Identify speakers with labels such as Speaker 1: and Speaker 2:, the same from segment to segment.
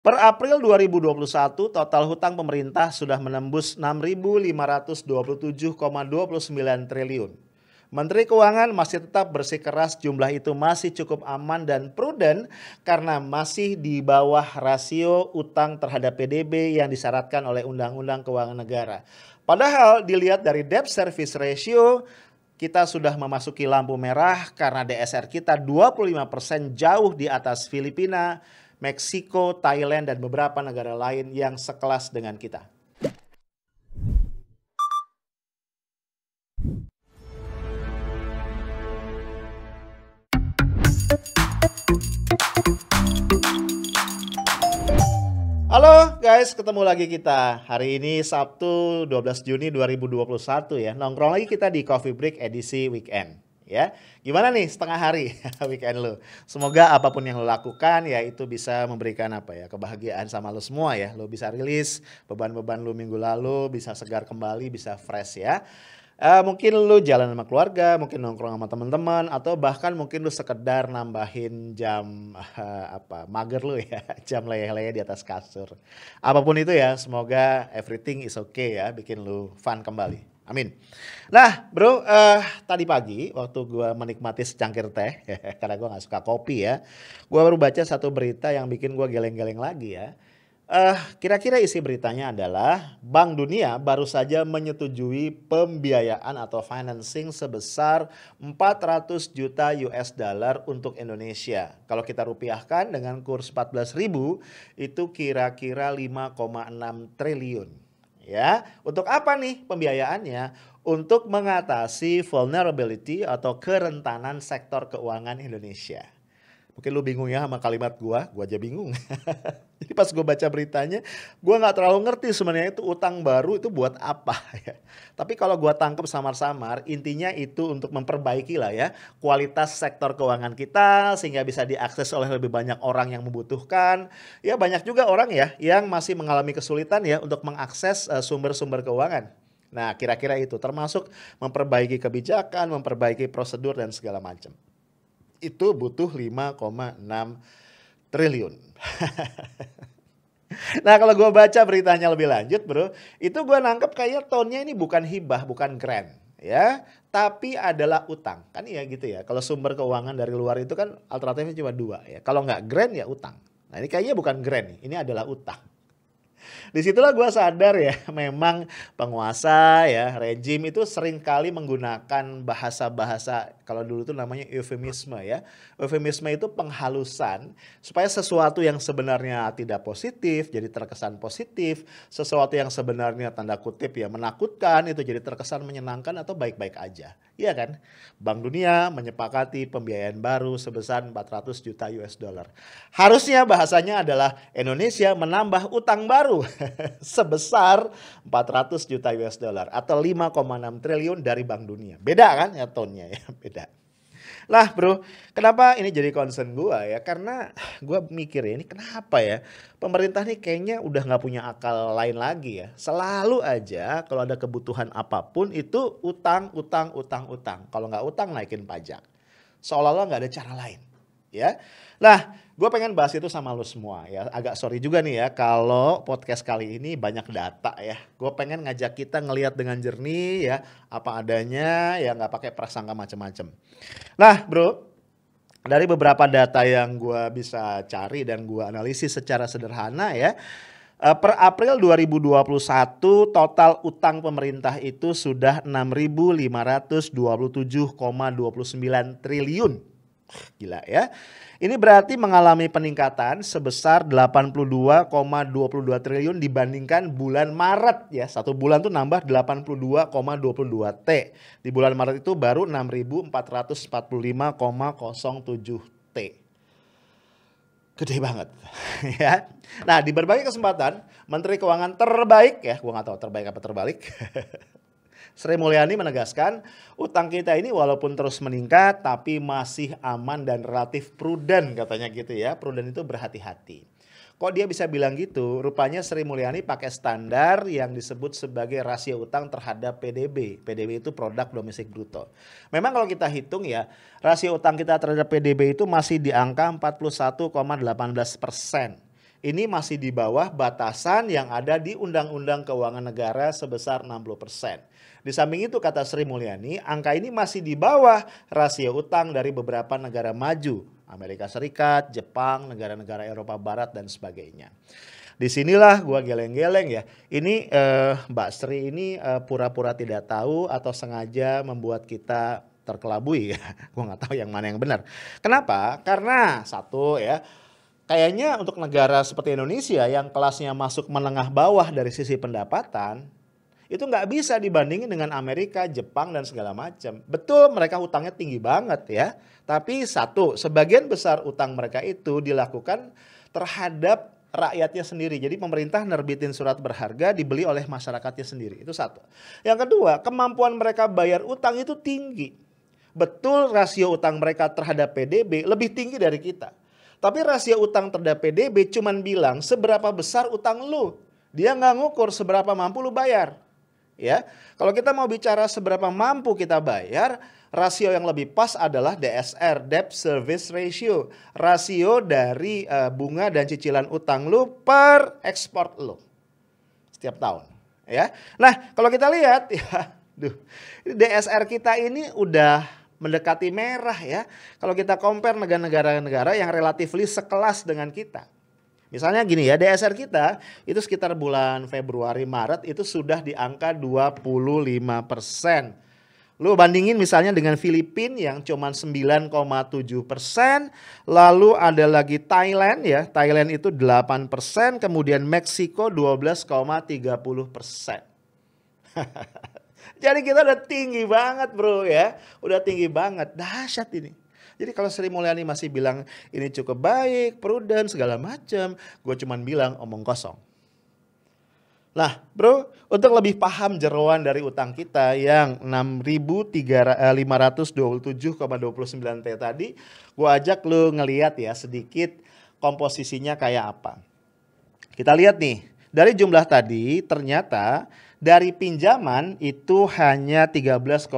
Speaker 1: Per April 2021, total hutang pemerintah sudah menembus 6.527,29 triliun. Menteri Keuangan masih tetap bersikeras jumlah itu masih cukup aman dan prudent karena masih di bawah rasio utang terhadap PDB yang disyaratkan oleh Undang-Undang Keuangan Negara. Padahal dilihat dari debt service ratio, kita sudah memasuki lampu merah karena DSR kita 25% jauh di atas Filipina, Meksiko, Thailand, dan beberapa negara lain yang sekelas dengan kita. Halo guys, ketemu lagi kita. Hari ini Sabtu 12 Juni 2021 ya. Nongkrong lagi kita di Coffee Break edisi weekend ya. Gimana nih setengah hari weekend lo? Semoga apapun yang lo lakukan ya itu bisa memberikan kebahagiaan sama lo semua ya. Lo bisa rilis beban-beban lo minggu lalu, bisa segar kembali, bisa fresh ya. Mungkin lu jalan sama keluarga, mungkin nongkrong sama teman-teman, atau bahkan mungkin lu sekedar nambahin jam mager lu ya, jam leyeh-leyeh di atas kasur. Apapun itu ya, semoga everything is okay ya, bikin lu fun kembali. Amin. Nah bro, tadi pagi waktu gua menikmati secangkir teh, karena gua nggak suka kopi ya, gua baru baca satu berita yang bikin gua geleng-geleng lagi ya. Kira-kira isi beritanya adalah Bank Dunia baru saja menyetujui pembiayaan atau financing sebesar 400 juta US dollar untuk Indonesia. Kalau kita rupiahkan dengan kurs 14.000 itu kira-kira 5,6 triliun. Ya, untuk apa nih pembiayaannya? Untuk mengatasi vulnerability atau kerentanan sektor keuangan Indonesia. Mungkin lu bingung ya sama kalimat gua aja bingung. Jadi pas gue baca beritanya, gue nggak terlalu ngerti sebenarnya itu utang baru itu buat apa ya. Tapi kalau gue tangkap samar-samar, intinya itu untuk memperbaiki lah ya kualitas sektor keuangan kita sehingga bisa diakses oleh lebih banyak orang yang membutuhkan. Ya banyak juga orang ya yang masih mengalami kesulitan ya untuk mengakses sumber-sumber keuangan. Nah kira-kira itu termasuk memperbaiki kebijakan, memperbaiki prosedur dan segala macam. Itu butuh 5,6 triliun. Nah kalau gue baca beritanya lebih lanjut bro, itu gue nangkep kayaknya tone-nya ini bukan hibah, bukan grant ya, tapi adalah utang. Kan ya gitu ya, kalau sumber keuangan dari luar itu kan alternatifnya cuma dua ya. Kalau nggak grant ya utang. Nah ini kayaknya bukan grant nih, ini adalah utang. Disitulah gue sadar ya, memang penguasa ya, rejim itu sering kali menggunakan bahasa-bahasa, kalau dulu tuh namanya eufemisme ya. Eufemisme itu penghalusan supaya sesuatu yang sebenarnya tidak positif jadi terkesan positif, sesuatu yang sebenarnya tanda kutip ya menakutkan itu jadi terkesan menyenangkan atau baik-baik aja. Iya kan? Bank Dunia menyepakati pembiayaan baru sebesar 400 juta US dollar. Harusnya bahasanya adalah Indonesia menambah utang baru sebesar 400 juta US dollar atau 5,6 triliun dari Bank Dunia. Beda kan ya tone-nya ya, beda. Lah bro, kenapa ini jadi concern gua ya? Karena gua mikir ya, ini kenapa ya? Pemerintah nih kayaknya udah nggak punya akal lain lagi ya. Selalu aja kalau ada kebutuhan apapun itu utang, utang, utang, utang. Kalau nggak utang naikin pajak. Seolah-olah nggak ada cara lain. Ya, nah gue pengen bahas itu sama lo semua ya. Agak sorry juga nih ya kalau podcast kali ini banyak data ya. Gue pengen ngajak kita ngelihat dengan jernih ya, apa adanya ya, nggak pakai prasangka macam-macam. Nah bro, dari beberapa data yang gue bisa cari dan gue analisis secara sederhana ya, per April 2021 total utang pemerintah itu sudah 6.527,29 triliun. Gila ya. Ini berarti mengalami peningkatan sebesar 82,22 triliun dibandingkan bulan Maret ya. Satu bulan tuh nambah 82,22 T. Di bulan Maret itu baru 6.445,07 T. Gede banget ya. Nah di berbagai kesempatan Menteri Keuangan terbaik ya, gua nggak tahu terbaik apa terbalik. Sri Mulyani menegaskan utang kita ini walaupun terus meningkat tapi masih aman dan relatif prudent katanya gitu ya. Prudent itu berhati-hati. Kok dia bisa bilang gitu? Rupanya Sri Mulyani pakai standar yang disebut sebagai rasio utang terhadap PDB. PDB itu produk domestik bruto. Memang kalau kita hitung ya, rasio utang kita terhadap PDB itu masih di angka 41,18%. Ini masih di bawah batasan yang ada di Undang-Undang Keuangan Negara sebesar 60%. Di samping itu kata Sri Mulyani, angka ini masih di bawah rasio utang dari beberapa negara maju, Amerika Serikat, Jepang, negara-negara Eropa Barat dan sebagainya. Disinilah gua geleng-geleng ya. Ini Mbak Sri ini pura-pura tidak tahu atau sengaja membuat kita terkelabui ya. Gua nggak tahu yang mana yang benar. Kenapa? Karena satu ya, kayaknya untuk negara seperti Indonesia yang kelasnya masuk menengah bawah dari sisi pendapatan, itu nggak bisa dibandingin dengan Amerika, Jepang, dan segala macam. Betul mereka utangnya tinggi banget ya. Tapi satu, sebagian besar utang mereka itu dilakukan terhadap rakyatnya sendiri. Jadi pemerintah nerbitin surat berharga dibeli oleh masyarakatnya sendiri. Itu satu. Yang kedua, kemampuan mereka bayar utang itu tinggi. Betul rasio utang mereka terhadap PDB lebih tinggi dari kita. Tapi rasio utang terhadap PDB cuman bilang seberapa besar utang lu. Dia nggak ngukur seberapa mampu lu bayar. Ya, kalau kita mau bicara seberapa mampu kita bayar, rasio yang lebih pas adalah DSR, Debt Service Ratio. Rasio dari bunga dan cicilan utang lu per ekspor lu setiap tahun. Ya, nah kalau kita lihat, ya, DSR kita ini udah mendekati merah ya. Kalau kita compare negara-negara yang relatifly sekelas dengan kita. Misalnya gini ya, DSR kita itu sekitar bulan Februari Maret itu sudah di angka 25%. Lu bandingin misalnya dengan Filipina yang cuma 9,7%, lalu ada lagi Thailand ya, Thailand itu 8%, kemudian Meksiko 12,30%. Jadi kita udah tinggi banget bro ya, udah tinggi banget, dahsyat ini. Jadi kalau Sri Mulyani masih bilang ini cukup baik, prudent segala macam, gue cuman bilang omong kosong. Nah bro, untuk lebih paham jeroan dari utang kita yang 6.527,29 T tadi, gue ajak lu ngeliat ya sedikit komposisinya kayak apa. Kita lihat nih, dari jumlah tadi ternyata dari pinjaman itu hanya 13,26%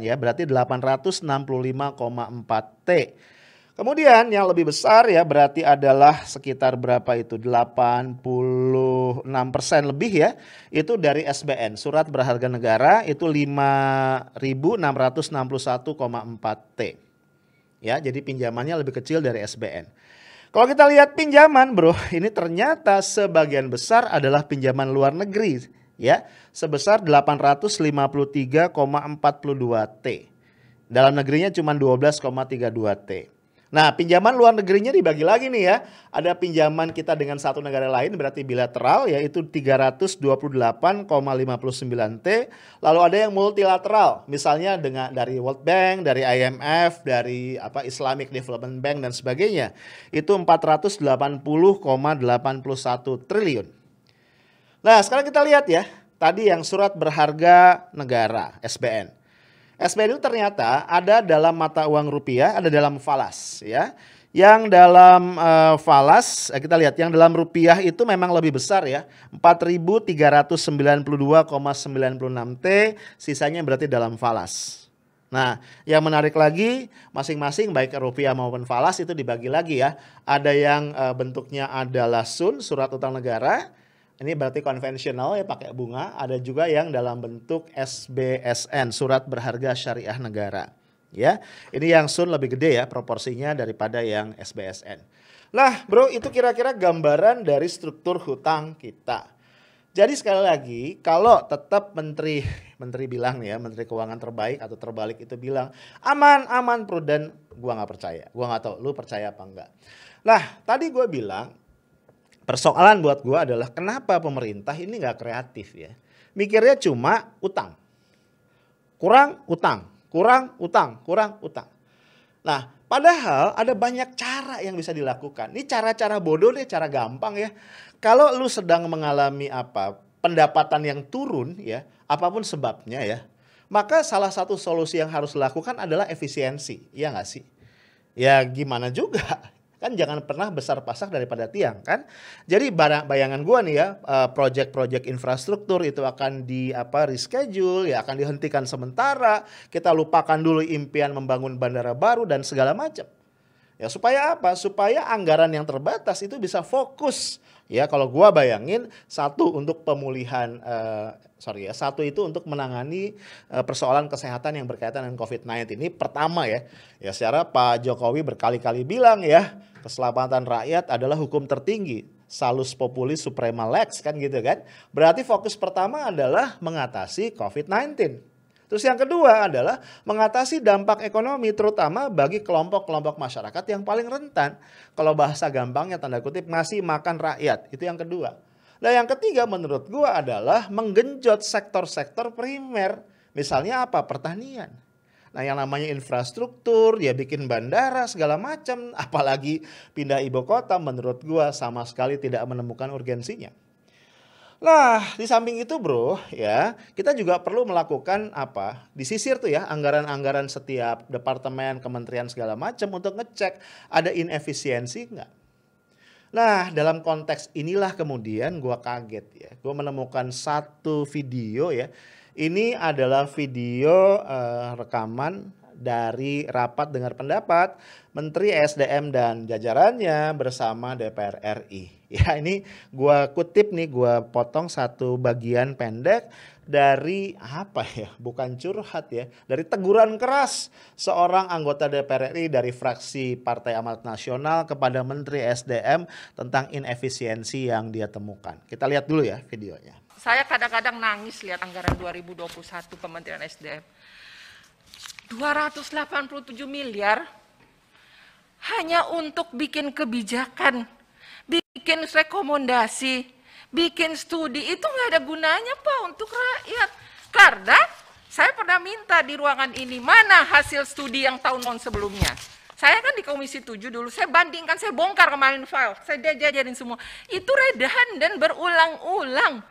Speaker 1: ya, berarti 865,4 T. Kemudian yang lebih besar ya berarti adalah sekitar berapa itu, 86% lebih ya, itu dari SBN, surat berharga negara itu 5.661,4 T. Ya, jadi pinjamannya lebih kecil dari SBN. Kalau kita lihat pinjaman bro, ini ternyata sebagian besar adalah pinjaman luar negeri ya, sebesar 853,42 T. Dalam negerinya cuma 12,32 T. Nah, pinjaman luar negerinya dibagi lagi nih ya. Ada pinjaman kita dengan satu negara lain berarti bilateral yaitu 328,59 T. Lalu ada yang multilateral, misalnya dari World Bank, dari IMF, dari Islamic Development Bank dan sebagainya. Itu 480,81 triliun. Nah, sekarang kita lihat ya. Tadi yang surat berharga negara, SBN. SBN itu ternyata ada dalam mata uang rupiah, ada dalam falas ya. Yang dalam falas, kita lihat yang dalam rupiah itu memang lebih besar ya. 4.392,96 T, sisanya berarti dalam falas. Nah, yang menarik lagi, masing-masing baik rupiah maupun falas itu dibagi lagi ya. Ada yang bentuknya adalah SUN, surat utang negara. Ini berarti konvensional ya, pakai bunga. Ada juga yang dalam bentuk SBSN, surat berharga syariah negara. Ya, ini yang SUN lebih gede ya proporsinya daripada yang SBSN. Nah, bro, itu kira-kira gambaran dari struktur hutang kita. Jadi sekali lagi, kalau tetap menteri bilang ya, Menteri Keuangan terbaik atau terbalik itu bilang aman, prudent, gua nggak percaya. Gua nggak tahu lu percaya apa enggak. Nah, tadi gua bilang persoalan buat gue adalah kenapa pemerintah ini nggak kreatif ya. Mikirnya cuma utang. Kurang utang. Nah, padahal ada banyak cara yang bisa dilakukan. Ini cara-cara bodoh deh, cara gampang ya. Kalau lu sedang mengalami pendapatan yang turun ya, apapun sebabnya ya, maka salah satu solusi yang harus dilakukan adalah efisiensi. Iya nggak sih? Ya gimana juga. Kan jangan pernah besar pasak daripada tiang kan. Jadi bayangan gua nih ya, project-project infrastruktur itu akan reschedule ya, akan dihentikan sementara. Kita lupakan dulu impian membangun bandara baru dan segala macam. Ya supaya apa? Supaya anggaran yang terbatas itu bisa fokus. Ya kalau gua bayangin satu untuk pemulihan satu itu untuk menangani persoalan kesehatan yang berkaitan dengan COVID-19 ini pertama ya. Ya secara Pak Jokowi berkali-kali bilang ya, keselamatan rakyat adalah hukum tertinggi. Salus populis suprema lex kan gitu kan. Berarti fokus pertama adalah mengatasi COVID-19. Terus yang kedua adalah mengatasi dampak ekonomi terutama bagi kelompok-kelompok masyarakat yang paling rentan. Kalau bahasa gampangnya tanda kutip ngasih makan rakyat, itu yang kedua. Nah yang ketiga menurut gua adalah menggenjot sektor-sektor primer. Misalnya apa? Pertanian. Nah yang namanya infrastruktur, ya bikin bandara segala macam, apalagi pindah ibu kota menurut gua sama sekali tidak menemukan urgensinya. Nah, di samping itu bro, ya kita juga perlu melakukan apa? Disisir tuh ya anggaran-anggaran setiap departemen, kementerian segala macam untuk ngecek ada inefisiensi nggak. Nah, dalam konteks inilah kemudian gua kaget ya. Gua menemukan satu video ya. Ini adalah video rekaman dari rapat dengar pendapat Menteri SDM dan jajarannya bersama DPR RI. Ya ini gua kutip nih, gua potong satu bagian pendek dari apa ya, bukan curhat ya, dari teguran keras seorang anggota DPR RI dari fraksi Partai Amanat Nasional kepada Menteri SDM tentang inefisiensi yang dia temukan. Kita lihat dulu ya videonya.
Speaker 2: Saya kadang-kadang nangis lihat anggaran 2021 Kementerian SDM. 287 miliar hanya untuk bikin kebijakan, bikin rekomendasi, bikin studi, itu nggak ada gunanya Pak untuk rakyat. Karena saya pernah minta di ruangan ini, mana hasil studi yang tahun-tahun sebelumnya. Saya kan di Komisi 7 dulu, saya bandingkan, saya bongkar kemarin file, saya jajarin semua. Itu redahan dan berulang-ulang.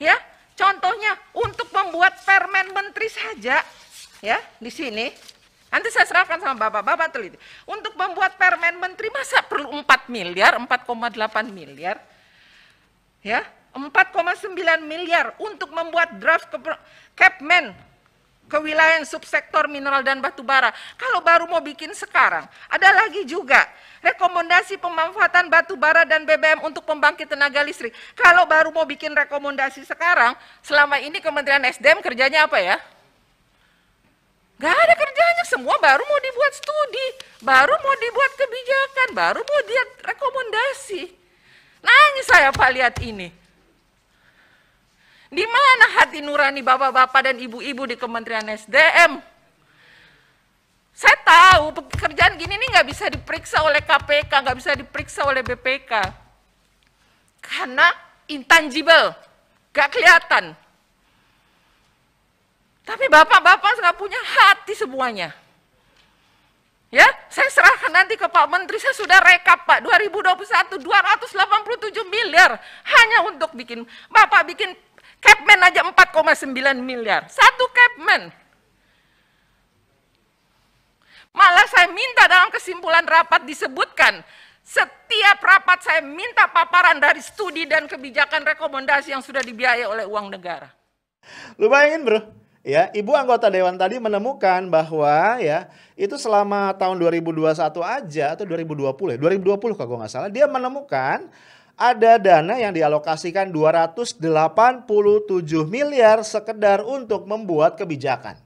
Speaker 2: Ya, contohnya untuk membuat permen menteri saja, ya di sini nanti saya serahkan sama bapak-bapak teliti. Untuk membuat permen menteri masa perlu 4 miliar, 4,8 miliar, ya 4,9 miliar untuk membuat draft Kepmen kewilayahan subsektor mineral dan batu bara. Kalau baru mau bikin sekarang, ada lagi juga rekomendasi pemanfaatan batu bara dan BBM untuk pembangkit tenaga listrik. Kalau baru mau bikin rekomendasi sekarang, selama ini Kementerian SDM kerjanya apa ya? Gak ada kerjanya, semua baru mau dibuat studi, baru mau dibuat kebijakan, baru mau dibuat rekomendasi. Nangis saya Pak lihat ini. Di mana hati nurani bapak-bapak dan ibu-ibu di Kementerian SDM? Saya tahu pekerjaan gini nih nggak bisa diperiksa oleh KPK, nggak bisa diperiksa oleh BPK. Karena intangible, gak kelihatan. Tapi bapak-bapak nggak punya hati semuanya. Ya, saya serahkan nanti ke Pak Menteri, saya sudah rekap Pak, 2021 287 miliar hanya untuk bikin, Bapak bikin Kepmen aja 4,9 miliar, satu Kepmen. Malah saya minta dalam kesimpulan rapat disebutkan, setiap rapat saya minta paparan dari studi dan kebijakan rekomendasi yang sudah dibiayai oleh uang negara.
Speaker 1: Lu bayangin bro, ya ibu anggota dewan tadi menemukan bahwa ya itu selama tahun 2021 aja atau 2020 ya, 2020 kalau nggak salah, dia menemukan ada dana yang dialokasikan 287 miliar sekedar untuk membuat kebijakan.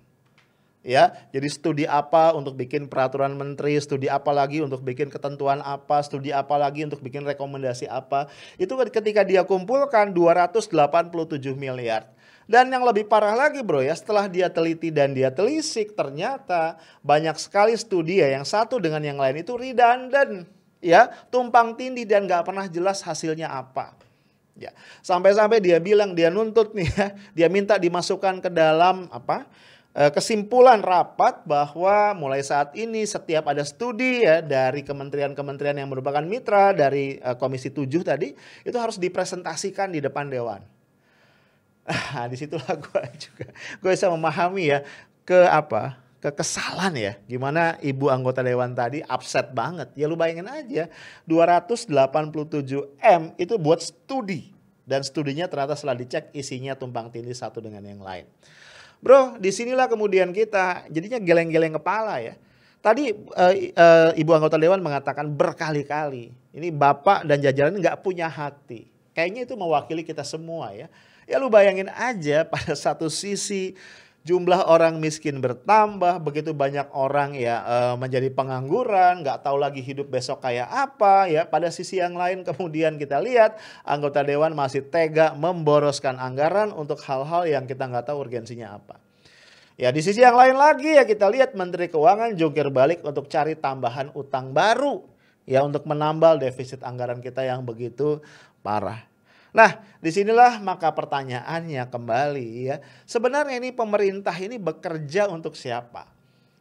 Speaker 1: Ya, jadi studi apa untuk bikin peraturan menteri, studi apa lagi untuk bikin ketentuan apa, studi apa lagi untuk bikin rekomendasi apa. Itu ketika dia kumpulkan 287 miliar. Dan yang lebih parah lagi bro ya, setelah dia teliti dan dia telisik, ternyata banyak sekali studi ya yang satu dengan yang lain itu redundant. Ya, tumpang tindih dan gak pernah jelas hasilnya apa. Ya, sampai-sampai dia bilang, dia nuntut nih ya, dia minta dimasukkan ke dalam apa? Kesimpulan rapat bahwa mulai saat ini setiap ada studi ya dari kementerian-kementerian yang merupakan mitra dari Komisi 7 tadi itu harus dipresentasikan di depan dewan. Disitulah gue bisa memahami ya kekesalan ya, gimana ibu anggota dewan tadi upset banget. Ya lu bayangin aja 287 M itu buat studi dan studinya ternyata setelah dicek isinya tumpang tindih satu dengan yang lain. Bro, disinilah kemudian kita jadinya geleng-geleng kepala ya. Tadi Ibu anggota Dewan mengatakan berkali-kali, ini Bapak dan jajaran nggak punya hati. Kayaknya itu mewakili kita semua ya. Ya lu bayangin aja pada satu sisi jumlah orang miskin bertambah, begitu banyak orang ya menjadi pengangguran, nggak tahu lagi hidup besok kayak apa ya. Pada sisi yang lain kemudian kita lihat anggota Dewan masih tega memboroskan anggaran untuk hal-hal yang kita nggak tahu urgensinya apa. Ya di sisi yang lain lagi ya kita lihat Menteri Keuangan jungkir balik untuk cari tambahan utang baru. Ya untuk menambal defisit anggaran kita yang begitu parah. Nah disinilah maka pertanyaannya kembali ya. Sebenarnya ini pemerintah ini bekerja untuk siapa?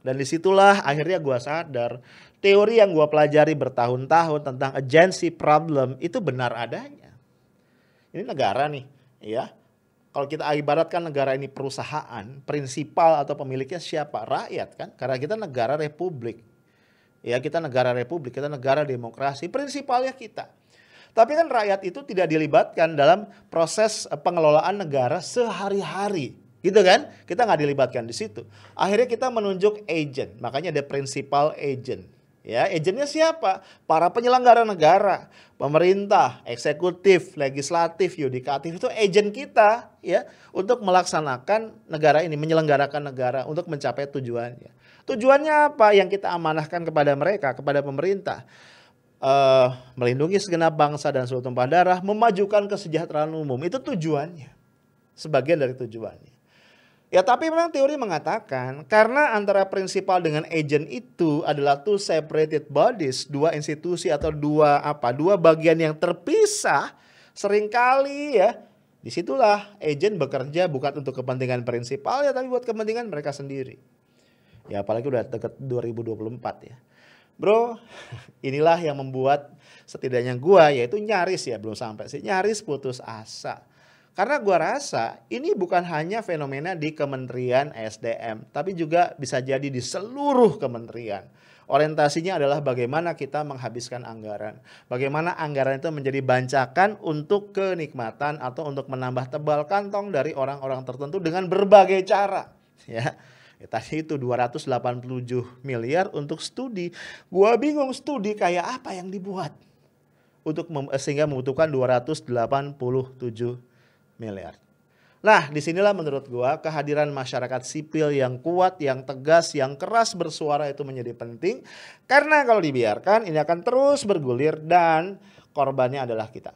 Speaker 1: Dan disitulah akhirnya gua sadar teori yang gua pelajari bertahun-tahun tentang agency problem itu benar adanya. Ini negara nih ya. Kalau kita ibaratkan negara ini perusahaan, prinsipal atau pemiliknya siapa? Rakyat kan? Karena kita negara republik. Ya kita negara republik, kita negara demokrasi, prinsipalnya kita. Tapi kan rakyat itu tidak dilibatkan dalam proses pengelolaan negara sehari-hari. Gitu kan? Kita nggak dilibatkan di situ. Akhirnya kita menunjuk agent, makanya ada principal agent. Ya, agentnya siapa? Para penyelenggara negara, pemerintah, eksekutif, legislatif, yudikatif itu agent kita ya untuk melaksanakan negara ini, menyelenggarakan negara untuk mencapai tujuannya. Tujuannya apa? Yang kita amanahkan kepada mereka, kepada pemerintah. Melindungi segenap bangsa dan seluruh tumpah darah, memajukan kesejahteraan umum. Itu tujuannya. Sebagian dari tujuannya. Ya tapi memang teori mengatakan karena antara prinsipal dengan agent itu adalah two separated bodies, dua institusi atau dua bagian yang terpisah, seringkali ya disitulah agent bekerja bukan untuk kepentingan prinsipal ya tapi buat kepentingan mereka sendiri. Ya apalagi udah deket 2024 ya. Bro, inilah yang membuat setidaknya gua yaitu nyaris ya belum sampai sih nyaris putus asa. Karena gua rasa ini bukan hanya fenomena di Kementerian SDM, tapi juga bisa jadi di seluruh kementerian. Orientasinya adalah bagaimana kita menghabiskan anggaran. Bagaimana anggaran itu menjadi bancakan untuk kenikmatan atau untuk menambah tebal kantong dari orang-orang tertentu dengan berbagai cara. Ya tadi itu 287 miliar untuk studi. Gua bingung studi kayak apa yang dibuat. Sehingga membutuhkan 287 miliar. Nah, disinilah menurut gua kehadiran masyarakat sipil yang kuat, yang tegas, yang keras bersuara itu menjadi penting. Karena kalau dibiarkan ini akan terus bergulir dan korbannya adalah kita.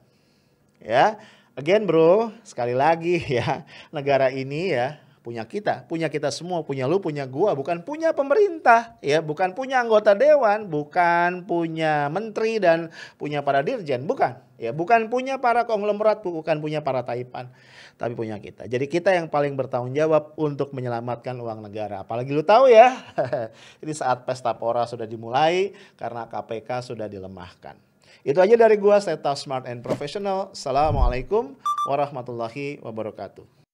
Speaker 1: Ya, again bro, sekali lagi ya, negara ini ya punya kita semua, punya lu, punya gua, bukan punya pemerintah, ya, bukan punya anggota dewan, bukan punya menteri dan punya para dirjen, bukan, ya, bukan punya para konglomerat, bukan punya para taipan, tapi punya kita. Jadi kita yang paling bertanggung jawab untuk menyelamatkan uang negara. Apalagi lu tahu ya, ini saat pesta pora sudah dimulai karena KPK sudah dilemahkan. Itu aja dari gua, saya Smart and Professional. Assalamualaikum warahmatullahi wabarakatuh.